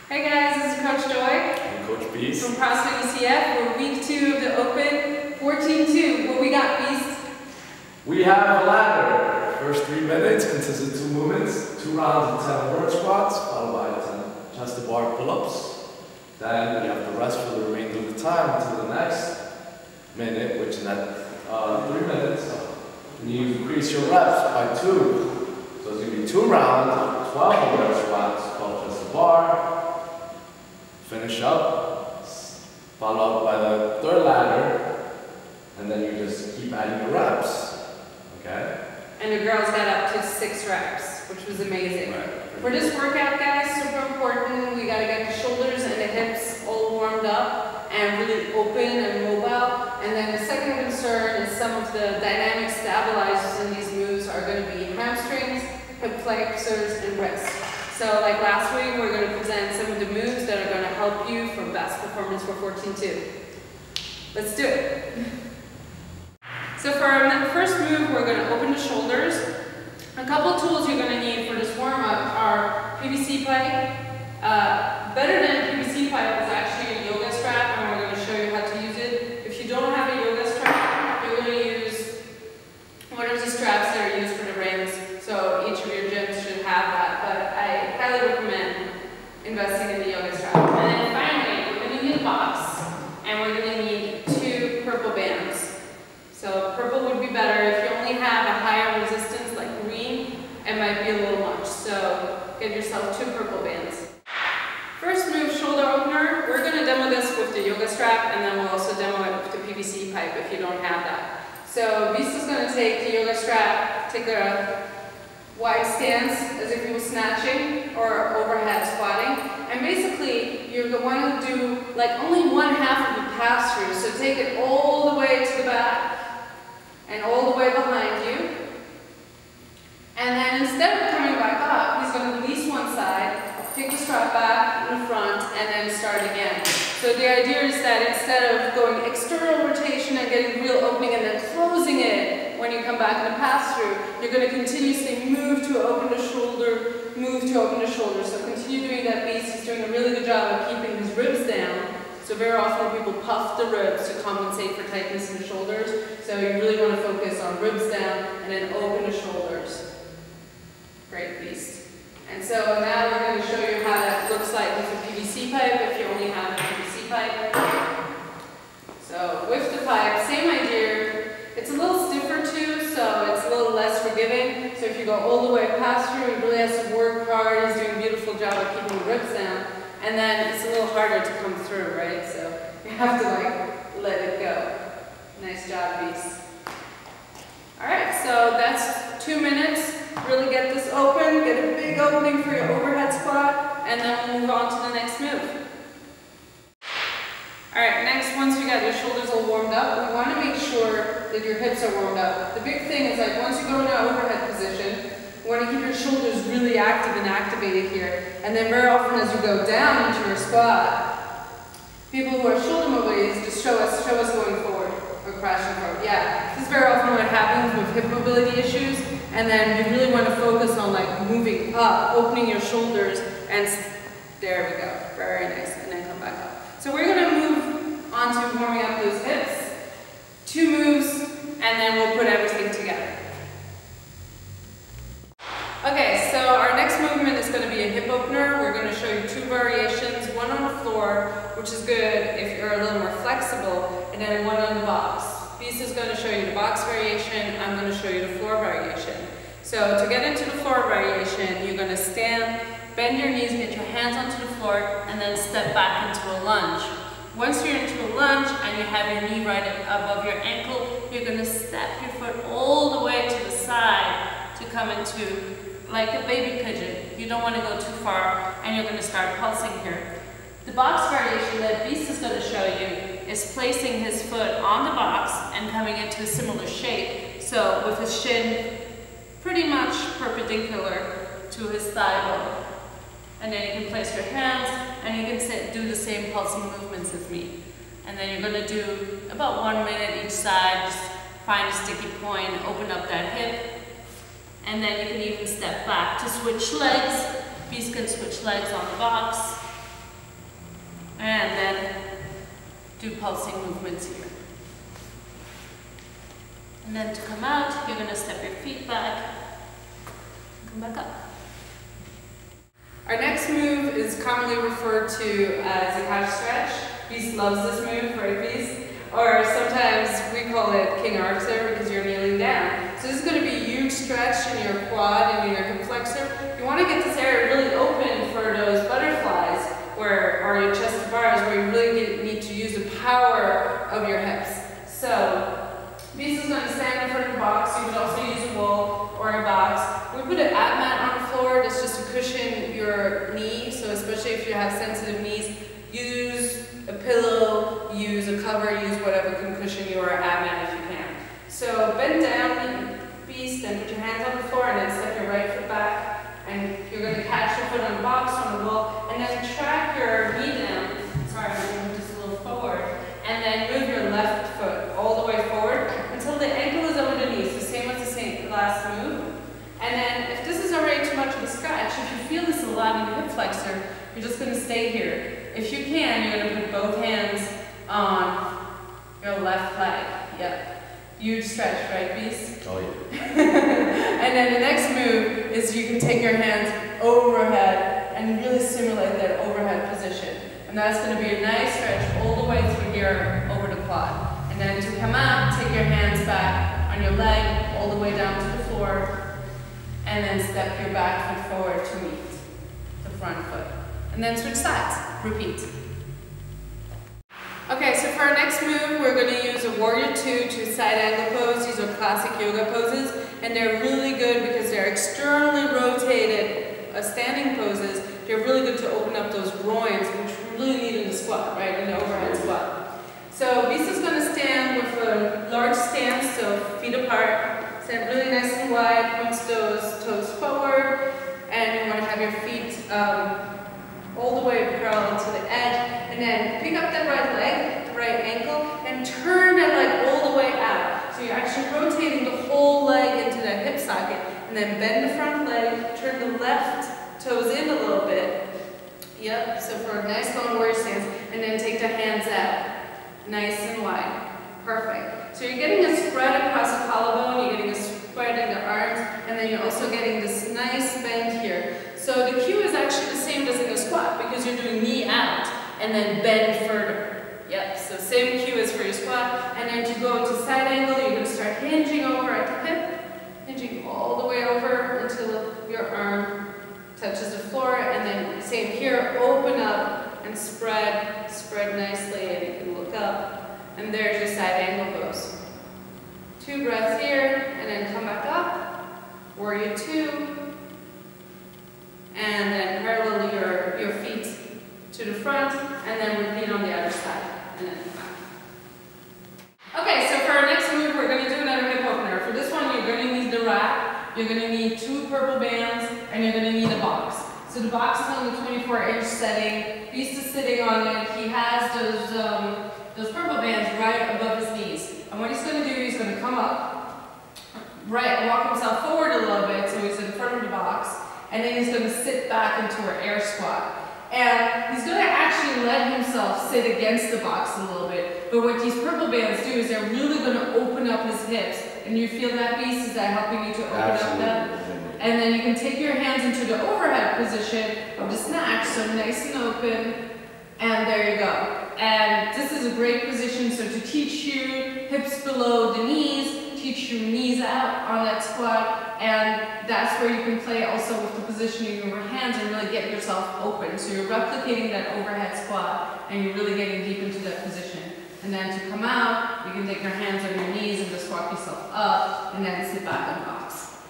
Hey guys, this is Coach Joy and Coach Beast from CrossFit ECF. We're week 2 of the Open, 14-2. What we got, Beast? We have a ladder. First 3 minutes consists of 2 movements, 2 rounds of 10 overhead squats, followed by 10 chest to bar pull-ups. Then we have the rest for the remainder of the time until the next minute, which is at 3 minutes. And you increase your reps by 2. So it's going to be 2 rounds of 12 overhead squats, called chest to bar. Finish up, follow up by the 3rd ladder, and then you just keep adding your reps, okay? And the girls got up to 6 reps, which was amazing. Right. For this workout, guys, super important, we gotta get the shoulders and the hips all warmed up and really open and mobile. And then the second concern is some of the dynamic stabilizers in these moves are gonna be hamstrings, hip flexors, and wrists. So like last week, we're going to present some of the moves that are going to help you for best performance for 14-2. Let's do it. So for our first move, we're going to open the shoulders. A couple tools you're going to need for this warm-up are PVC pipe. Better than a PVC pipe is actually a yoga strap, and we're going to show you how to use it. If you don't have a yoga strap, you're going to use one of the straps that are used for the rings. So each of your gyms should have that, but I highly recommend investing in the yoga strap. And then finally, we're going to need a box, and we're going to need 2 purple bands. So purple would be better. If you only have a higher resistance like green, it might be a little much. So get yourself 2 purple bands. First move, shoulder opener. We're going to demo this with the yoga strap, and then we'll also demo it with the PVC pipe if you don't have that. So Beast is going to take the yoga strap, take a wide stance as if you were snatching or overhead squatting, and basically you're going to want to do like only 1/2 of the pass through, so take it all the way to the back and all the way behind you, and then instead of coming back up, he's going to release one side, take the strap back in the front, and then start again. So the idea is that instead of going external rotation and getting real opening and then closing it when you come back in the pass through, you're going to continuously move to open the shoulder, move to open the shoulder. So continue doing that. Beast. He's doing a really good job of keeping his ribs down. So very often people puff the ribs to compensate for tightness in the shoulders. So you really want to focus on ribs down and then open the shoulders. Great, Beast. And so now we're going to show you how that looks like with a PVC pipe if you only have a PVC pipe. So with the pipe, same idea. It's a little stiffer too, so it's a little less forgiving. So if you go all the way past through, he really has to work hard. He's doing a beautiful job of keeping the ribs down. And then it's a little harder to come through, right? So you have to like let it go. Nice job, Beast. Alright, so that's 2 minutes. Really get this open, get a big opening for your overhead squat, and then we'll move on to the next move. Alright, next, once you got your shoulders all warmed up, we want to make sure that your hips are warmed up. The big thing is like once you go in an overhead position, you want to keep your shoulders really active and activated here. And then very often as you go down into your squat, people who are shoulder mobilities just show us going forward or crashing forward. Yeah, this is very often what happens with hip mobility issues. And then you really want to focus on like moving up, opening your shoulders, and there we go. Very nice. And then come back up. So we're going to move on to warming up those hips. 2 moves, and then we'll put everything together. Okay, so our next movement is going to be a hip opener. We're going to show you 2 variations, one on the floor, which is good if you're a little more flexible, and then one on the box. Beast is going to show you the box variation. I'm going to show you the floor variation. So to get into the floor variation, you're going to stand, bend your knees, get your hands onto the floor, and then step back into a lunge. Once you're into a lunge and you have your knee right above your ankle, you're going to step your foot all the way to the side to come into like a baby pigeon. You don't want to go too far, and you're going to start pulsing here. The box variation that Beast is going to show you is placing his foot on the box and coming into a similar shape. So with his shin pretty much perpendicular to his thigh bone. And then you can place your hands and you can do the same pulsing movements as me. And then you're going to do about 1 minute each side. Just find a sticky point, open up that hip. And then you can even step back to switch legs. Beast can switch legs on the box. And then do pulsing movements here. And then to come out, you're going to step your feet back, come back up. Our next move is commonly referred to as a calf stretch. Beast loves this move, right Beast? Or sometimes we call it King Arthur because you're kneeling down. So this is going to be a huge stretch in your quad and in your hip flexor. You want to get this area really open for those butterflies or your chest to bars where you really need to use the power of your hips. So Beast is going to stand in front of the box. You could also use a wall or a box. We put an ab mat on the floor that's just to cushion your knee. So especially if you have sensitive knees, use a pillow, use a cover, use whatever can cushion your ab mat if you can. So bend down, Beast, and put your hands on the floor and then step your right foot back. And you're going to catch your foot on the box, on the wall, and then track your knee down. Sorry, I'm going to move just a little forward. And then move your left foot all the way forward until the ankle is over the knee. So same as the last move. And then if this is already too much of a scratch, if you feel this a lot in your hip flexor, you're just going to stay here. If you can, you're going to put both hands on your left leg. Yep. Huge stretch, right, Beast? Oh yeah. And then the next move is you can take your hands overhead and really simulate that overhead position. And that's going to be a nice stretch all the way through here over the quad. And then to come out, take your hands back on your leg all the way down to the floor. And then step your back foot forward to meet the front foot. And then switch sides. Repeat. Okay, so for our next move, we're going to use a warrior 2 to side angle pose. These are classic yoga poses, and they're really good because they're externally rotated standing poses. They're really good to open up those groins, which we really need in the squat, right, in the overhead squat. So Beast is going to stand with a large stance, so feet apart. Stand really nice and wide, points those toes forward, and you want to have your feet all the way parallel to the edge, and then pick up that right leg, the right ankle, and turn that leg all the way out. So you're actually rotating the whole leg into that hip socket, and then bend the front leg, turn the left toes in a little bit. Yep, so for a nice long warrior stance, and then take the hands out, nice and wide. Perfect. So you're getting a spread across the collarbone, you're getting a spread in the arms, and then you're also getting this nice bend here. So the cue is actually the same as in a squat because you're doing knee out and then bend further. Yep, so same cue as for your squat. And then to go to side angle, you're going to start hinging over at the hip, hinging all the way over until your arm touches the floor. And then same here, open up and spread nicely, and you can look up. And there's your side angle pose. 2 breaths here, and then come back up. Warrior 2. And then parallel your feet to the front, and then repeat on the other side, and then back. Okay, so for our next move, we're going to do another hip opener. For this one, you're going to need the rack, you're going to need 2 purple bands, and you're going to need a box. So the box is on the 24-inch setting. Beast is sitting on it. He has those purple bands right above his knees. And what he's going to do, he's going to come up, right, walk himself forward a little bit, so he's in front of the box. And then he's going to sit back into our air squat. And he's going to actually let himself sit against the box a little bit. But what these purple bands do is they're really going to open up his hips. And you feel that, Beast? Is that helping you to open up that? And then you can take your hands into the overhead position of the snatch, so nice and open. And there you go. And this is a great position, so to teach you hips below the knees, teach your knees out on that squat, and that's where you can play also with the positioning of your hands and really get yourself open. So you're replicating that overhead squat, and you're really getting deep into that position. And then to come out, you can take your hands on your knees and just walk yourself up, and then sit back in box.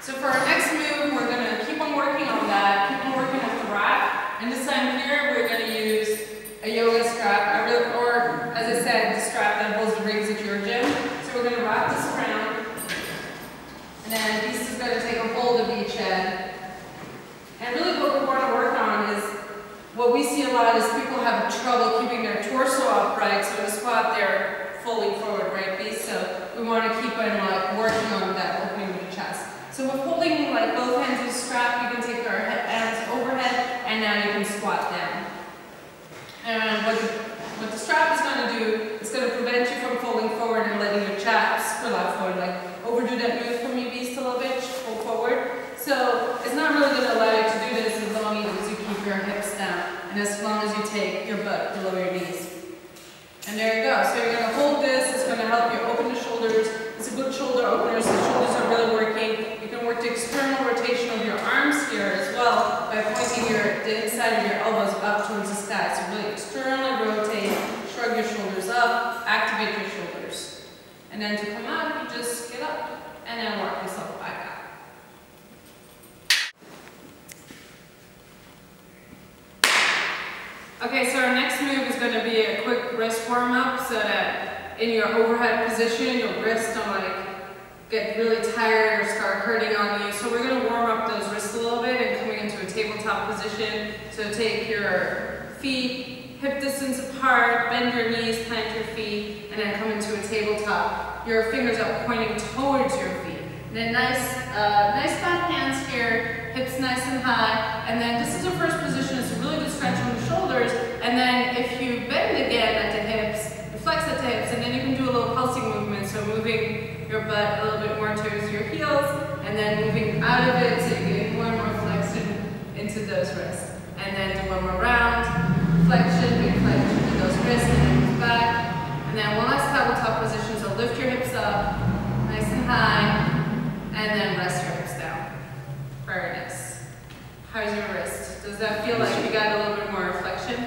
So for our next move, we're going to keep on working on that, keep on working with the rack, and this time here, we're going to use a yoga strap, or as I said, the strap that holds the rings at your gym. So we're going to wrap this around, and then Beast is going to take a hold of each end. And really what we want to work on is, what we see a lot is people have trouble keeping their torso upright, so in the squat they're fully forward, right, Beast? So we want to keep on working on that opening of the chest. So with holding both hands with strap, you can take your hands overhead, and now you can squat down. And what the strap is going to do, it's going to prevent you from falling forward and letting your chaps collapse forward. Like, overdo that move for me, Beast, a little bit, pull forward. So it's not really going to allow you to do this as long as you keep your hips down and as long as you take your butt below your knees. And there you go. So you're going to hold this. It's going to help you open the shoulders. It's a good shoulder opener, so the shoulders are really working. You can work the external rotation of your arms here as well by pointing the inside of your elbows up towards the sky. So really externally rotate, shrug your shoulders up, activate your shoulders. And then to come out, you just get up and then walk yourself back out. Okay, so our next move is going to be a quick wrist warm-up so that in your overhead position, your wrists don't get really tired or start hurting on you. So we're going to warm up those wrists a little bit and coming into a tabletop position. So take your feet hip distance apart, bend your knees, plant your feet, and then come into a tabletop. Your fingers are pointing towards your feet. And then nice fat hands here, hips nice and high. And then this is the first position. It's a really good stretch on the shoulders. And then if you bend again at the hips, flex at the hips, and then you can do a little pulsing movement. So moving your butt a little bit more towards your heels, and then moving out of it so you get more and more flexion into those wrists. And then do one more round, flexion, big flexion into those wrists, and then move back. And then one last tabletop position, so lift your hips up, nice and high, and then rest your hips down. Very nice. How's your wrist? Does that feel like you got a little bit more flexion?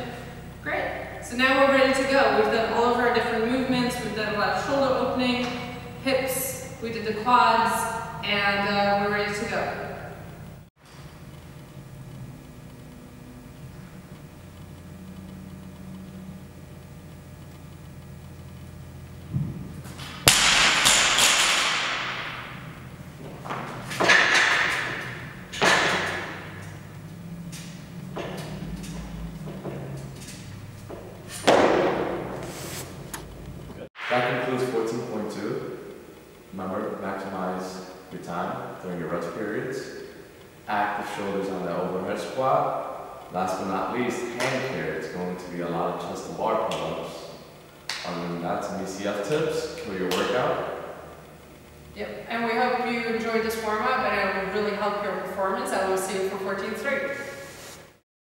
Great. So now we're ready to go. We've done all of our different movements. We've done a lot of shoulder opening, hips, we did the quads, and we're ready to go. That concludes 14.2. Remember, maximize your time during your rest periods. Active shoulders on the overhead squat. Last but not least, hand care. It's going to be a lot of chest to bar pull-ups. Other than that, some ECF tips for your workout. Yep, and we hope you enjoyed this warm-up and it will really help your performance. I will see you for 14 straight.